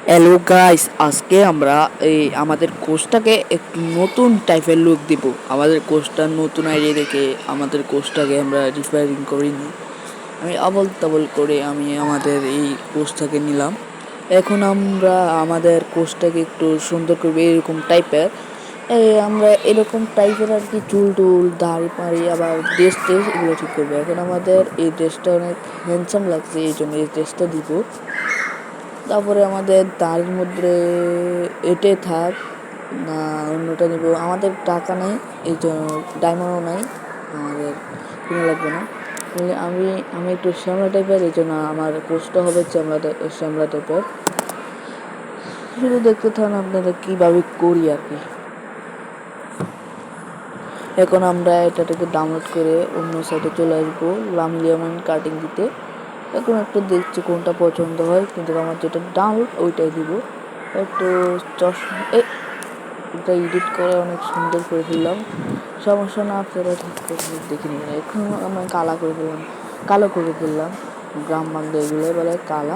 Hello guys, আজকে আমরা আমাদের কোচটাকে একটু নতুন টাইপের লুক দিব। আমাদের কোচটার নতুন আইডিয়া দেখে আমাদের কোচটাকে আমরা রিপেয়ারিং করিনি। আমি আবল তাবল করে আমি আমাদের এই কোচটাকে নিলাম। এখন আমরা আমাদের কোচটাকে একটু সুন্দর করবো এরকম টাইপের। আমরা এরকম টাইপের আর কি চুল টুল দাড়ি পাড়ি আবার ড্রেস টেস এগুলো ঠিক করবো। এখন আমাদের এই ড্রেসটা অনেক হ্যান্ডসাম লাগছে, এই জন্য এই ড্রেসটা দিব। তারপরে আমাদের দাড়ির মধ্যে এটে থাক না অন্যটা নিব। আমাদের টাকা নেই, এই জন্য ডায়মন্ডও নাই, আমাদের কিনে লাগবে না। তাহলে আমি আমি একটু শ্যামলা টাইপের, এই জন্য আমার কোচটা হবে শ্যামলা টাইপের। শুধু দেখতে থাকুন আপনারা কীভাবে করি আর কি। এখন আমরা এটাকে ডাউনলোড করে অন্য সাইটে চলে আসবো লামিলিয়ামেন কাটিং দিতে। এখন একটু দেখছি কোনটা পছন্দ হয়, কিন্তু আমার যেটা ডাউনলোড ওইটাই দিব। একটু এটা এডিট করে অনেক সুন্দর করে ফেললাম, সমস্যা না, আপনারা ঠিক করে দেখে নেবেন। এখন আমি কালো করে ফেললাম, গ্রাম বাংলা এগুলো বলে কালা।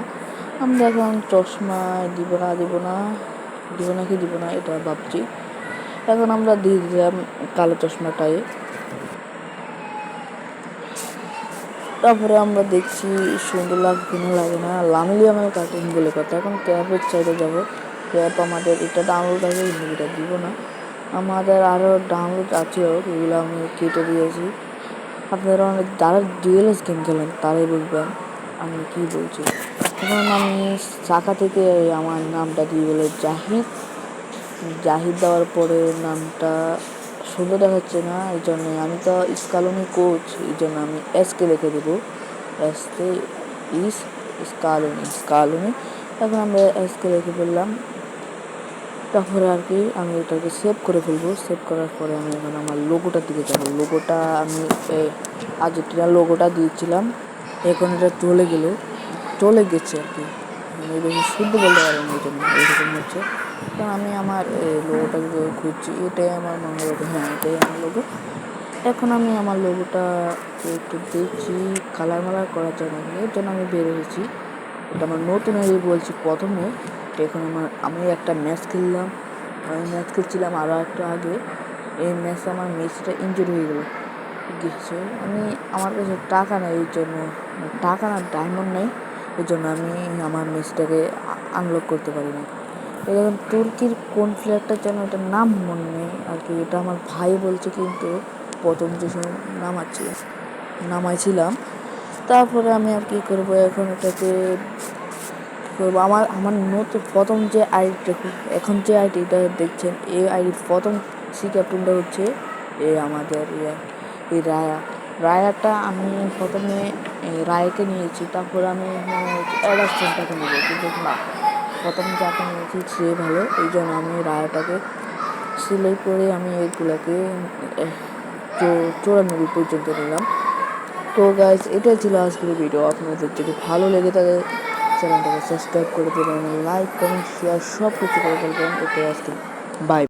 আমরা এখন চশমা দিব না এটা ভাবছি। এখন আমরা দিয়ে দিলাম কালো চশমাটায়। তারপরে আমরা দেখছি সুন্দর লাগবে না লাগে না, লামিলিয়ামের কাটিং বলে কথা। এখন ক্যাপের সাইডে যাবো। ক্যাপ আমাদের এটা ডাউনলোড আছে, কিন্তু এটা দিব না। আমাদের আরও ডাউনলোড আছে, ওগুলো আমি কেটে দিয়েছি। আপনারা অনেক যারা ডিএলএস গেম খেলেন তারাই বুঝবেন আমি কী বলছি। এখন আমি চাকা থেকে আমার নামটা দিয়ে বলে জাহিদ দেওয়ার পরে নামটা সুন্দর দেখাচ্ছে না, এই জন্য আমি তো স্কালনি কোচ, এই জন্য আমি এসকে লিখে দেবো। SK Scaloni. এখন আমরা এসকে লিখে ফেললাম। তারপরে আর কি আমি এটাকে সেভ করে ফেলবো। সেভ করার পরে আমি এখন আমার লোগোটার দিকে যাবো। লোগোটা আমি আর্জেন্টিনার লোগোটা দিয়েছিলাম, এখন এটা চলে গেছে আর কি। আমি বেশি শুদ্ধ বলতে পারি না, এই জন্য এরকম হচ্ছে। কারণ আমি আমার লোগোটাকে খুঁজছি, এটাই আমার মনে লোগো, হ্যাঁ এটাই আমার লোগো। এখন আমি আমার লোগোটা একটু দেখছি কালার মালার করার জন্য, এর জন্য আমি বের হয়েছি। এটা আমার নতুন বলছি প্রথমে। এখন আমি একটা ম্যাচ খেলছিলাম আরও একটু আগে। এই ম্যাচে আমার মেসিটা ইনজুরি হয়ে গেছে। আমার কাছে টাকা নেই, এই জন্য টাকা না ডায়মন্ড নেই, এই জন্য আমি আমার মেসিটাকে আনলক করতে পারি না। এখন তুর্কির কোন প্লেয়ারটার যেন এটার নাম মনে নেই আর কি, এটা আমার ভাই বলছে, কিন্তু প্রথম যে সময় নামাইছিলাম। তারপরে আমি আর কি করবো, এখন এটাকে করবো। আমার নতুন প্রথম যে এখন যে আইডিটা দেখছেন, এই আইডির প্রথম সি ক্যাপ্টেনটা হচ্ছে আমাদের এই রায়াটা। আমি প্রথমে রায়কে নিয়েছি, তারপর আমি অ্যাডাস্টনটাকে নেবো, কিন্তু না, প্রথম যাকে নিয়েছি সে ভালো, এই জন্য আমি রায়টাকে সিলেক্ট করে আমি এইগুলোকে 94 পর্যন্ত নিলাম। তো গাইস, এটাই ছিল আজকের ভিডিও। আপনাদের যদি ভালো লেগে থাকে চ্যানেলটাকে সাবস্ক্রাইব করে দেবেন, লাইক কমেন্ট শেয়ার সব কিছু করে ফেলবেন। ওকে, আজকে বাই।